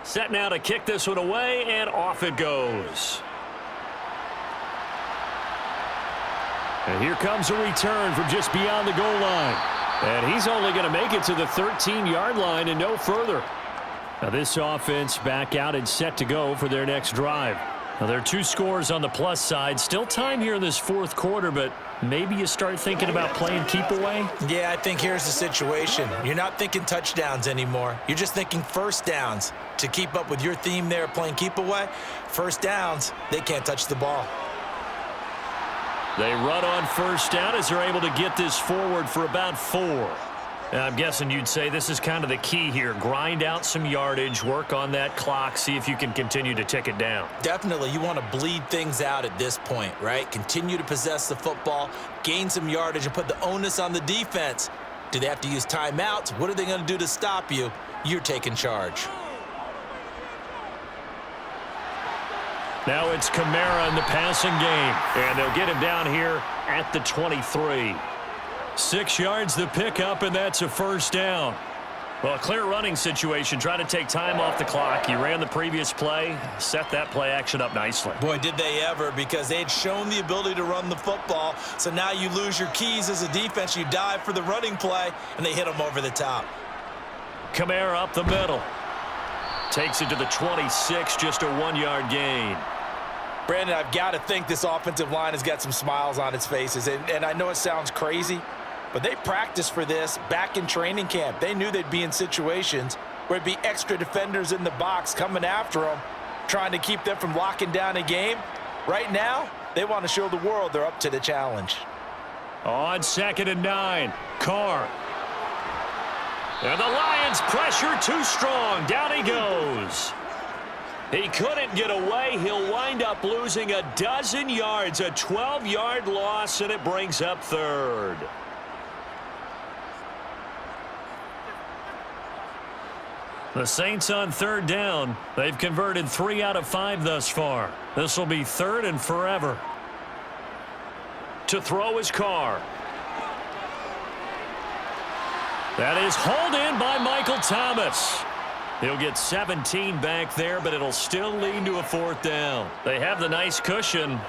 Set now to kick this one away, and off it goes. And here comes a return from just beyond the goal line. And he's only going to make it to the 13-yard line and no further. Now this offense back out and set to go for their next drive. Now there are 2 scores on the plus side. Still time here in this fourth quarter, but maybe you start thinking about playing keep away? Yeah, I think here's the situation. You're not thinking touchdowns anymore. You're just thinking first downs. To keep up with your theme there, playing keep away, first downs, they can't touch the ball. They run on first down as they're able to get this forward for about 4. And I'm guessing you'd say this is kind of the key here. Grind out some yardage, work on that clock, see if you can continue to tick it down. Definitely, you want to bleed things out at this point, right? Continue to possess the football, gain some yardage, and put the onus on the defense. Do they have to use timeouts? What are they going to do to stop you? You're taking charge. Now it's Kamara in the passing game, and they'll get him down here at the 23. 6 yards the pickup, and that's a first down. Well, a clear running situation. Try to take time off the clock. You ran the previous play, set that play action up nicely. Boy, did they ever, because they had shown the ability to run the football. So now you lose your keys as a defense. You dive for the running play, and they hit them over the top. Kamara up the middle. Takes it to the 26, just a 1-yard gain. Brandon, I've got to think this offensive line has got some smiles on its faces. And I know it sounds crazy, but they practiced for this back in training camp. They knew they'd be in situations where it'd be extra defenders in the box coming after them, trying to keep them from locking down a game. Right now, they want to show the world they're up to the challenge. On 2nd and 9, Carr. And the Lions pressure too strong. Down he goes. He couldn't get away. He'll wind up losing a dozen yards, a 12-yard loss, and it brings up 3rd. The Saints on 3rd down. They've converted 3 out of 5 thus far. This will be 3rd and forever. To throw is Carr. That is hauled in by Michael Thomas. He'll get 17 back there, but it'll still lead to a 4th down. They have the nice cushion.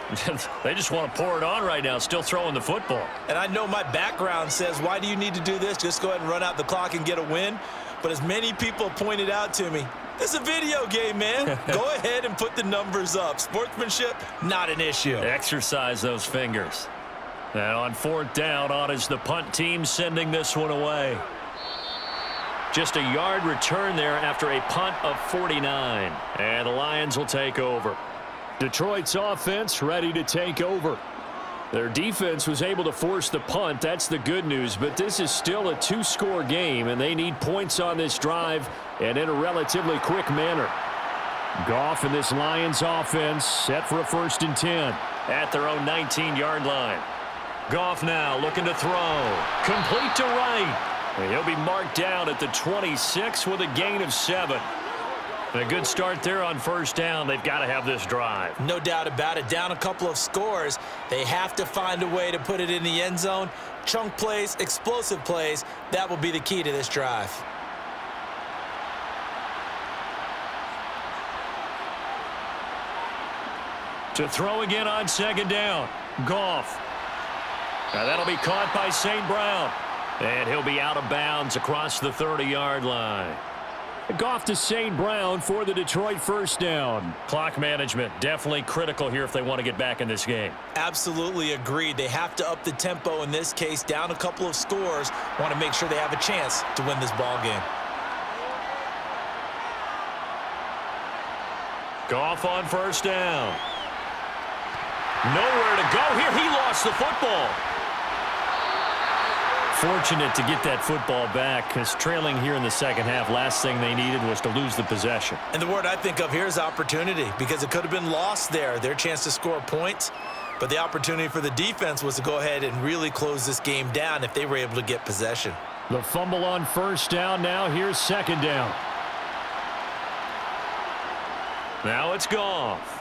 They just want to pour it on right now, still throwing the football. And I know my background says, why do you need to do this? Just go ahead and run out the clock and get a win. But as many people pointed out to me, it's a video game, man. Go ahead and put the numbers up. Sportsmanship, not an issue. Exercise those fingers. And on 4th down, on is the punt team sending this one away. Just a yard return there after a punt of 49. And the Lions will take over. Detroit's offense ready to take over. Their defense was able to force the punt. That's the good news, but this is still a two-score game, and they need points on this drive and in a relatively quick manner. Goff and this Lions offense set for a 1st and 10 at their own 19-yard line. Goff now looking to throw. Complete to right. And he'll be marked down at the 26 with a gain of 7. A good start there on 1st down. They've got to have this drive. No doubt about it. Down a couple of scores. They have to find a way to put it in the end zone. Chunk plays, explosive plays. That will be the key to this drive. To throw again on 2nd down. Goff. Now that'll be caught by St. Brown. And he'll be out of bounds across the 30-yard line. Goff to St. Brown for the Detroit 1st down. Clock management definitely critical here if they want to get back in this game. Absolutely agreed. They have to up the tempo in this case. Down a couple of scores. Want to make sure they have a chance to win this ball game. Goff on 1st down. Nowhere to go here. He lost the football. Fortunate to get that football back, because trailing here in the 2nd half, last thing they needed was to lose the possession. And the word I think of here is opportunity, because it could have been lost there. Their chance to score points, but the opportunity for the defense was to go ahead and really close this game down if they were able to get possession. The fumble on 1st down. Now here's 2nd down. Now it's Goff.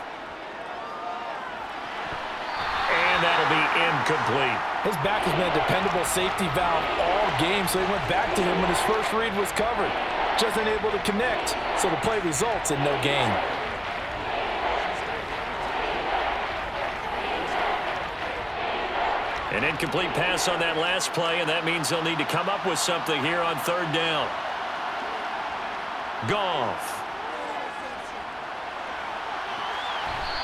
And that'll be incomplete. His back has been a dependable safety valve all game, so he went back to him when his first read was covered. Just unable to connect, so the play results in no gain. An incomplete pass on that last play, and that means they'll need to come up with something here on 3rd down. Goff.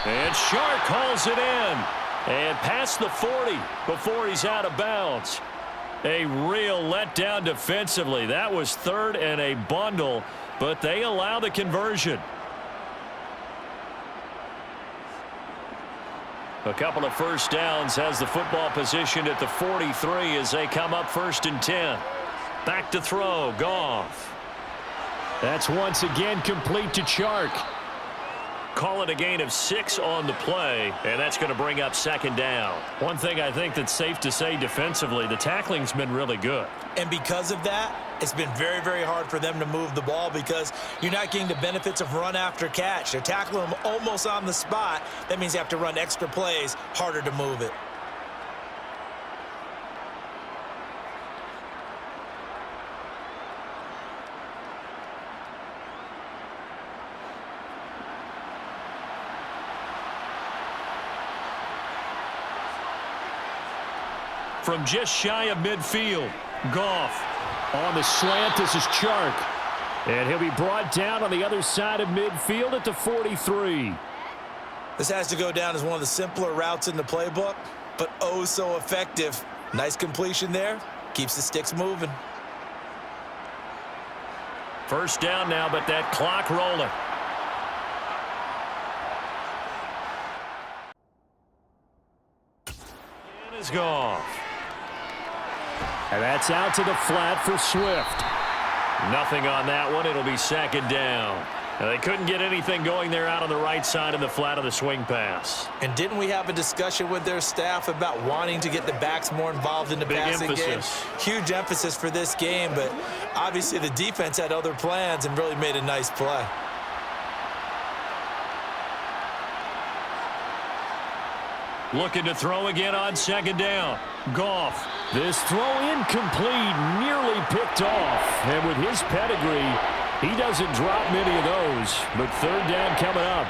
And Shark calls it in. And past the 40 before he's out of bounds. A real letdown defensively. That was 3rd and a bundle, but they allow the conversion. A couple of 1st downs has the football positioned at the 43 as they come up 1st and 10. Back to throw, Goff. That's once again complete to Chark. Call it a gain of 6 on the play, and that's going to bring up 2nd down. One thing I think that's safe to say defensively, the tackling's been really good. And because of that, it's been very, very hard for them to move the ball because you're not getting the benefits of run after catch. They're tackling them almost on the spot. That means you have to run extra plays, harder to move it. From just shy of midfield, Goff on the slant. This is Chark. And he'll be brought down on the other side of midfield at the 43. This has to go down as one of the simpler routes in the playbook, but oh so effective. Nice completion there. Keeps the sticks moving. 1st down now, but that clock rolling. And is Goff. And that's out to the flat for Swift. Nothing on that one. It'll be 2nd down. Now, they couldn't get anything going there out on the right side of the flat of the swing pass. And didn't we have a discussion with their staff about wanting to get the backs more involved in the passing game? Huge emphasis for this game, but obviously the defense had other plans and really made a nice play. Looking to throw again on 2nd down. Goff. This throw incomplete, nearly picked off. And with his pedigree, he doesn't drop many of those. But 3rd down coming up.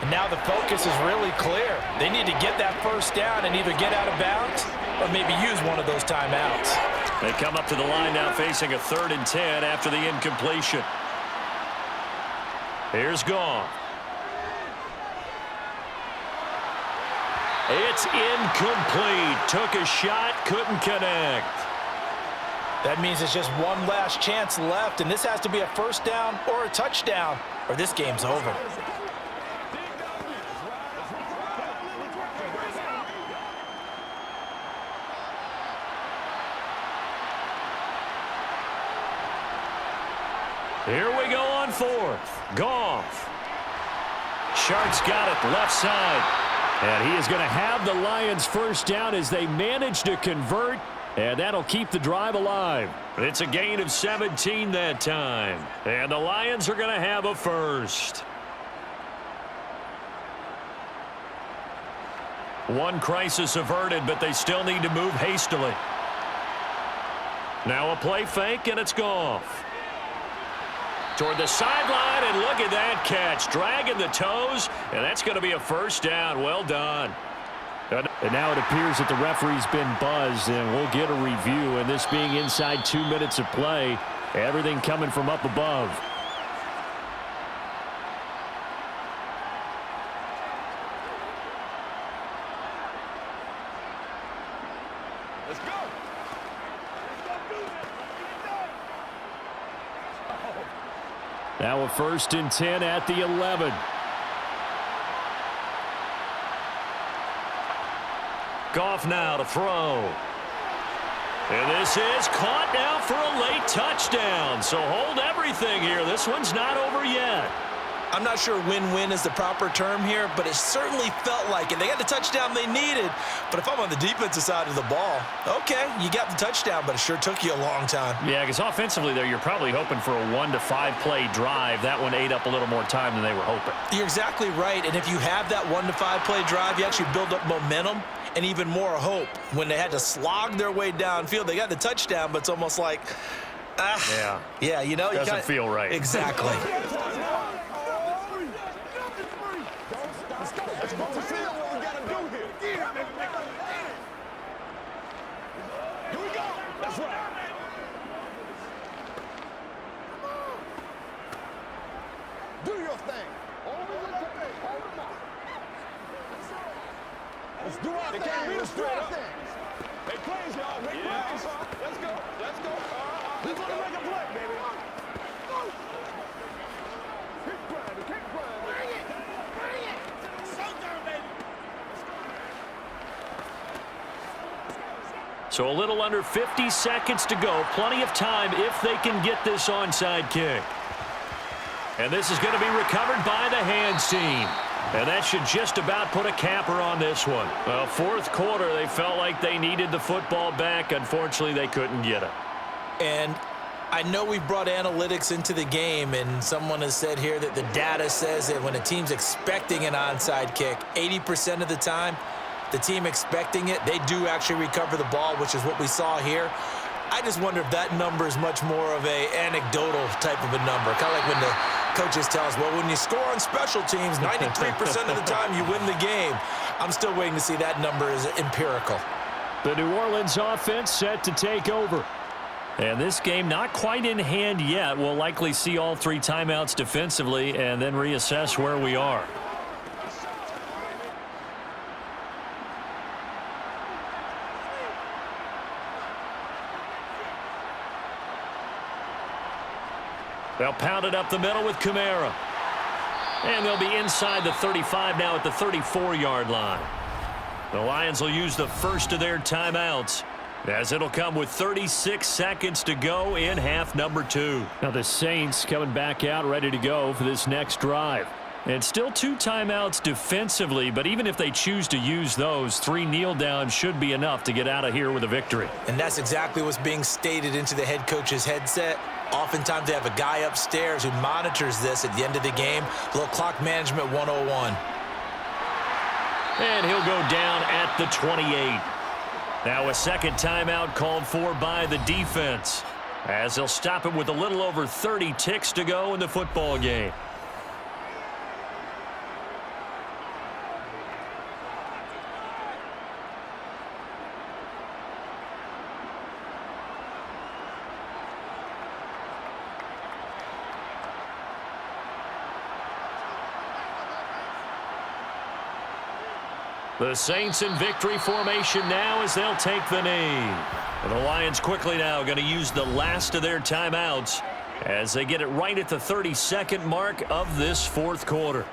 And now the focus is really clear. They need to get that 1st down and either get out of bounds or maybe use one of those timeouts. They come up to the line now facing a 3rd and 10 after the incompletion. Here's Goff. It's incomplete. Took a shot, couldn't connect. That means it's just one last chance left, and this has to be a 1st down or a touchdown, or this game's over. Here we go on fourth. Goff. Shark's got it left side. And he is going to have the Lions first down as they manage to convert. And that'll keep the drive alive. It's a gain of 17 that time. And the Lions are going to have a first. One crisis averted, but they still need to move hastily. Now a play fake, and it's Goff. Toward the sideline, and look at that catch. Dragging the toes, and that's going to be a first down. Well done. And now it appears that the referee's been buzzed, and we'll get a review. And this being inside 2 minutes of play, everything coming from up above. Let's go. Now a 1st and 10 at the 11. Goff now to throw. And this is caught now for a late touchdown. So hold everything here. This one's not over yet. I'm not sure win-win is the proper term here, but it certainly felt like it. They got the touchdown they needed, but if I'm on the defensive side of the ball, okay, you got the touchdown, but it sure took you a long time. Yeah, because offensively there, you're probably hoping for a 1 to 5 play drive. That one ate up a little more time than they were hoping. You're exactly right, and if you have that 1 to 5 play drive, you actually build up momentum and even more hope. When they had to slog their way downfield, they got the touchdown, but it's almost like, yeah, you know, doesn't feel right. Exactly. Do your thing. Let's do our thing. Let's do our thing. Make plays, y'all. Make plays. Let's go. Let's go. We're going to make a play, baby. Keep grinding. Keep grinding. Bring it. Bring it. Showtime, baby. So a little under 50 seconds to go. Plenty of time if they can get this onside kick. And this is going to be recovered by the hands team. And that should just about put a capper on this one. Well, fourth quarter, they felt like they needed the football back. Unfortunately, they couldn't get it. And I know we've brought analytics into the game, and someone has said here that the data says that when a team's expecting an onside kick, 80% of the time, the team expecting it, they do actually recover the ball, which is what we saw here. I just wonder if that number is much more of a anecdotal type of a number. Kind of like when the coaches tell us, well, when you score on special teams, 93% of the time you win the game. I'm still waiting to see that number is empirical. The New Orleans offense set to take over. And this game not quite in hand yet. We'll likely see all 3 timeouts defensively and then reassess where we are. They'll pound it up the middle with Kamara. And they'll be inside the 35 now at the 34-yard line. The Lions will use the first of their timeouts, as it'll come with 36 seconds to go in half number 2. Now the Saints coming back out ready to go for this next drive. And still 2 timeouts defensively, but even if they choose to use those, 3 kneel downs should be enough to get out of here with a victory. And that's exactly what's being stated into the head coach's headset. Oftentimes they have a guy upstairs who monitors this at the end of the game. A little clock management 101. And he'll go down at the 28. Now a second timeout called for by the defense, as they'll stop it with a little over 30 ticks to go in the football game. The Saints in victory formation now as they'll take the knee. And the Lions quickly now going to use the last of their timeouts as they get it right at the 32nd mark of this fourth quarter.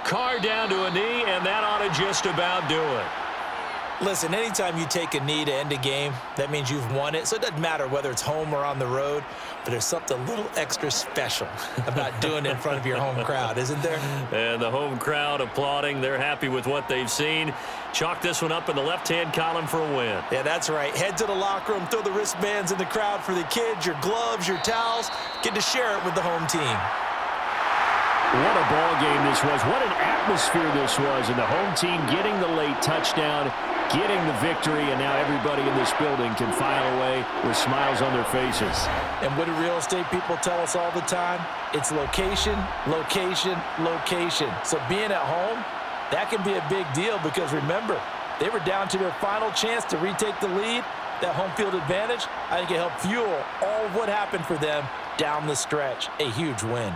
Carr down to a knee, and that ought to just about do it. Listen, anytime you take a knee to end a game, that means you've won it. So it doesn't matter whether it's home or on the road, but there's something a little extra special about doing it in front of your home crowd, isn't there? And the home crowd applauding. They're happy with what they've seen. Chalk this one up in the left-hand column for a win. Yeah, that's right. Head to the locker room, throw the wristbands in the crowd for the kids, your gloves, your towels. Get to share it with the home team. What a ball game this was. What an atmosphere this was. And the home team getting the late touchdown, getting the victory, and now everybody in this building can file away with smiles on their faces. And what do real estate people tell us all the time? It's location, location, location. So being at home, that can be a big deal because remember, they were down to their final chance to retake the lead. That home field advantage, I think it helped fuel all of what happened for them down the stretch. A huge win.